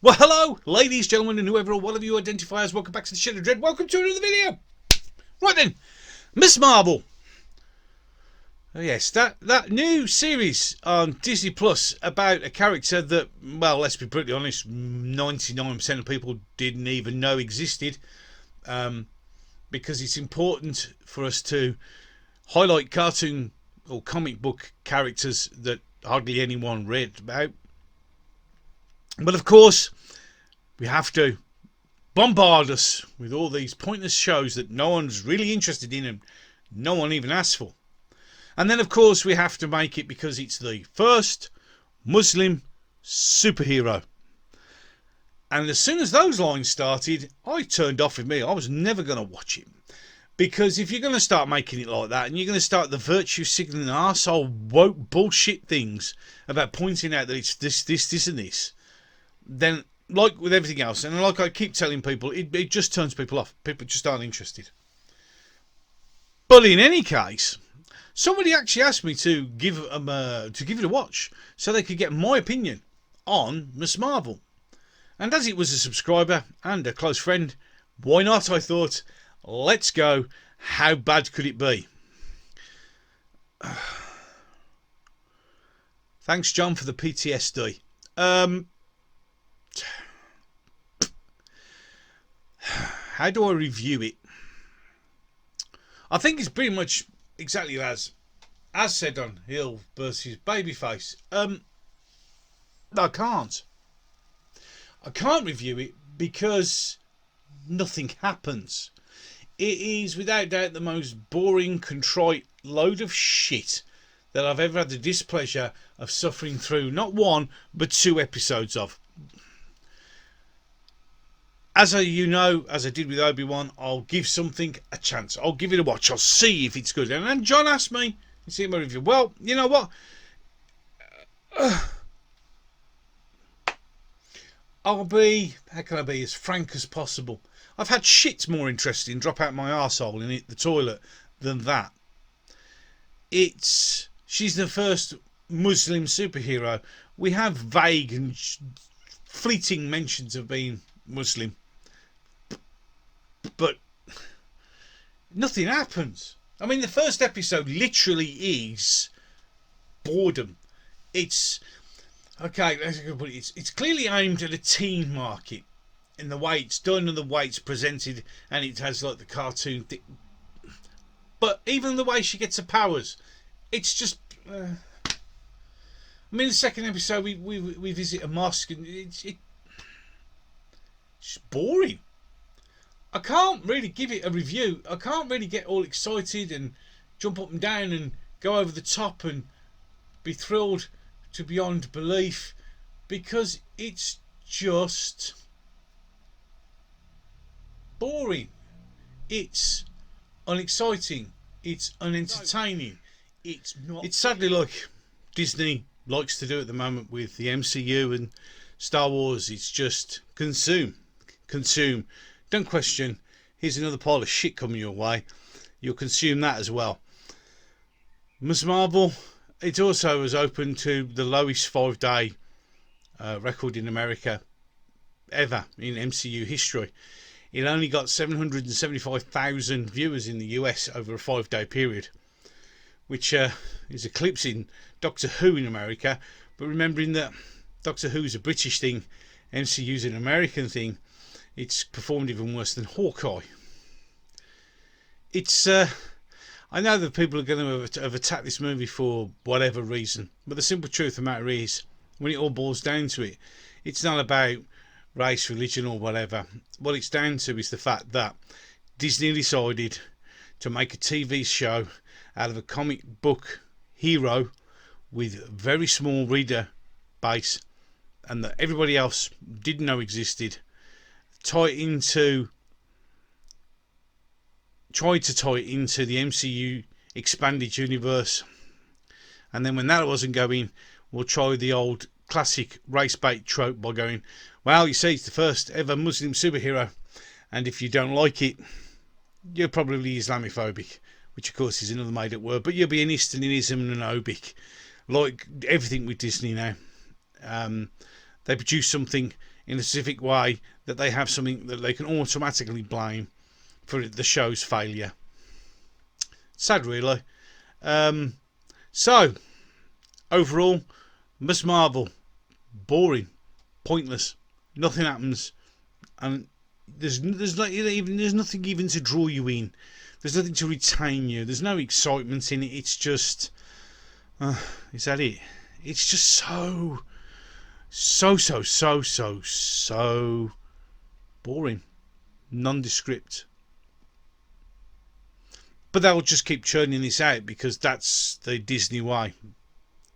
Well, hello, ladies, gentlemen, and whoever or whatever you identify as. Welcome back to the Shed of Dread. Welcome to another video. Right then, Miss Marvel. Oh yes, that new series on Disney Plus about a character that, well, let's be pretty honest, 99% of people didn't even know existed. Because it's important for us to highlight cartoon or comic book characters that hardly anyone read about. But of course, we have to bombard us with all these pointless shows that no one's really interested in and no one even asked for. And then, of course, we have to make it because it's the first Muslim superhero. And as soon as those lines started, I turned off with me. I was never going to watch it. Because if you're going to start making it like that and you're going to start the virtue signaling arsehole woke bullshit things about pointing out that it's this and this, then, like with everything else, and like I keep telling people, it just turns people off. People just aren't interested. But in any case, somebody actually asked me to give it a watch so they could get my opinion on Miss Marvel. And as it was a subscriber and a close friend, why not? I thought, let's go. How bad could it be? Thanks, John, for the PTSD. How do I review it? I think it's pretty much exactly as said on Hill versus Babyface. I can't review it because nothing happens. It is without doubt the most boring, contrite load of shit that I've ever had the displeasure of suffering through not one but 2 episodes of. As I did with Obi-Wan, I'll give something a chance. I'll give it a watch. I'll see if it's good. And then John asked me, you see my review. Well, you know what? How can I be as frank as possible? I've had shit more interesting drop out my arsehole in the toilet than that. She's the first Muslim superhero. We have vague and fleeting mentions of being Muslim, but nothing happens. I mean, the first episode literally is boredom. It's okay. It's clearly aimed at a teen market in the way it's done and the way it's presented, and it has like the cartoon thing. But even the way she gets her powers, it's just. I mean, the second episode we visit a mosque and it's boring. I can't really give it a review. I can't really get all excited and jump up and down and go over the top and be thrilled to beyond belief because it's just boring. It's unexciting. It's unentertaining. It's not. It's sadly like Disney likes to do at the moment with the MCU and Star Wars. It's just consume. Don't question. Here's another pile of shit coming your way. You'll consume that as well. Miss Marvel, it also was open to the lowest 5-day record in America ever in MCU history. It only got 775,000 viewers in the US over a 5-day period, which is eclipsing Doctor Who in America. But remembering that Doctor Who is a British thing, MCU is an American thing, it's performed even worse than Hawkeye. It's I know that people are going to have attacked this movie for whatever reason, but the simple truth of the matter is, when it all boils down to it, it's not about race, religion or whatever. What it's down to is the fact that Disney decided to make a TV show out of a comic book hero with very small reader base and that everybody else didn't know existed, tried to tie it into the MCU expanded universe, and then when that wasn't going, we'll try the old classic race bait trope by going, well, you see, it's the first ever Muslim superhero, and if you don't like it, you're probably Islamophobic, which of course is another made up word, but you'll be an Easternism and an obic, like everything with Disney now. They produce something in a specific way that they have something that they can automatically blame for the show's failure. Sad, really. So, overall, Miss Marvel, boring, pointless, nothing happens, and there's nothing even to draw you in. There's nothing to retain you. There's no excitement in it. It's just, is that it? It's just so boring, nondescript. But they'll just keep churning this out because that's the Disney way.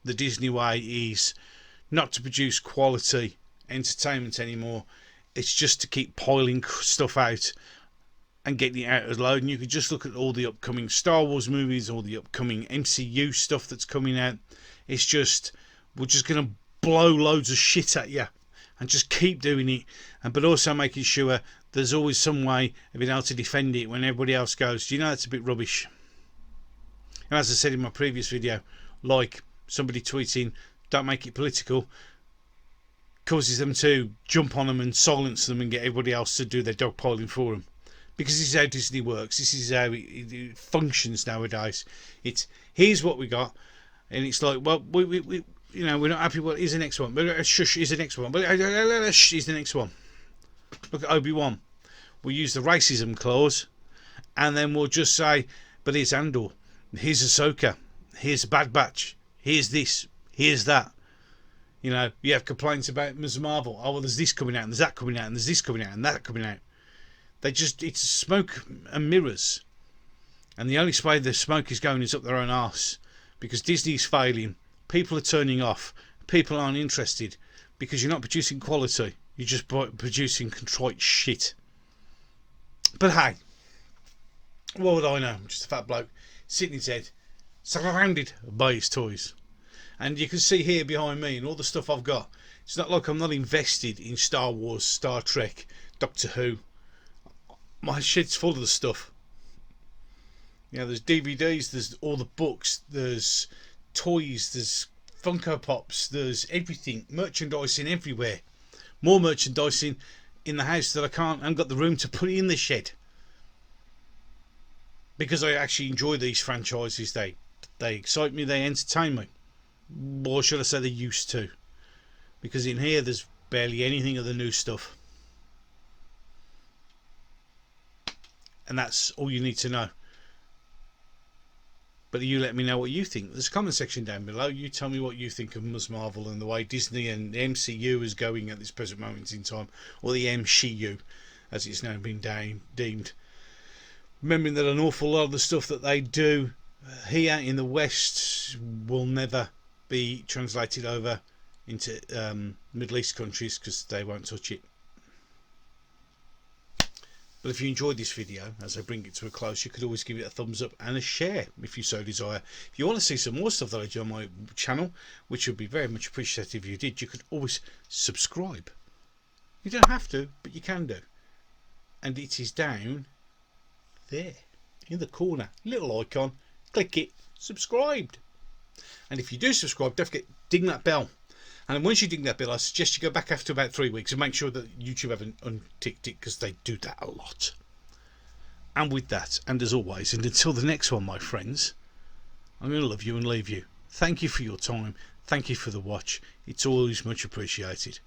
The Disney way is not to produce quality entertainment anymore. It's just to keep piling stuff out and getting it out of the load. And you could just look at all the upcoming Star Wars movies, all the upcoming MCU stuff that's coming out. It's just, we're just going to blow loads of shit at you and just keep doing it, but also making sure there's always some way of being able to defend it when everybody else goes, do you know, that's a bit rubbish. And as I said in my previous video, like somebody tweeting, don't make it political, causes them to jump on them and silence them and get everybody else to do their dogpiling for them. Because this is how Disney works. This is how it functions nowadays. It's, here's what we got, and it's like, well, we you know, we're not happy. Well, here's the next one. But shush, here's the next one. But here's the next one. Look at Obi-Wan. We'll use the racism clause, and then we'll just say, but here's Andor, here's Ahsoka, here's Bad Batch, here's this, here's that. You know, you have complaints about Ms. Marvel. Oh, well, there's this coming out, and there's that coming out, and there's this coming out, and that coming out. They just, it's smoke and mirrors. And the only way the smoke is going is up their own arse. Because Disney's failing. People are turning off. People aren't interested. Because you're not producing quality. You're just producing contrite shit. But hey, what would I know? I'm just a fat bloke sitting in his head, surrounded by his toys. And you can see here behind me and all the stuff I've got. It's not like I'm not invested in Star Wars, Star Trek, Doctor Who. My shit's full of the stuff. You know, there's DVDs, there's all the books, there's toys, there's Funko Pops, there's everything, merchandising everywhere. More merchandising in the house that I haven't got the room to put in the shed. Because I actually enjoy these franchises. They excite me, they entertain me. Or should I say they used to. Because in here there's barely anything of the new stuff. And that's all you need to know. But you let me know what you think. There's a comment section down below. You tell me what you think of Ms. Marvel and the way Disney and the MCU is going at this present moment in time. Or the MCU, as it's now been deemed. Remembering that an awful lot of the stuff that they do here in the West will never be translated over into Middle East countries because they won't touch it. But if you enjoyed this video, as I bring it to a close, you could always give it a thumbs up and a share if you so desire. If you want to see some more stuff that I do on my channel, which would be very much appreciated if you did, you could always subscribe. You don't have to, but you can do. And it is down there in the corner, little icon. Click it, subscribed. And if you do subscribe, don't forget, ding that bell. And once you ding that bell, I suggest you go back after about 3 weeks and make sure that YouTube haven't unticked it, because they do that a lot. And with that, and as always, and until the next one, my friends, I'm going to love you and leave you. Thank you for your time. Thank you for the watch. It's always much appreciated.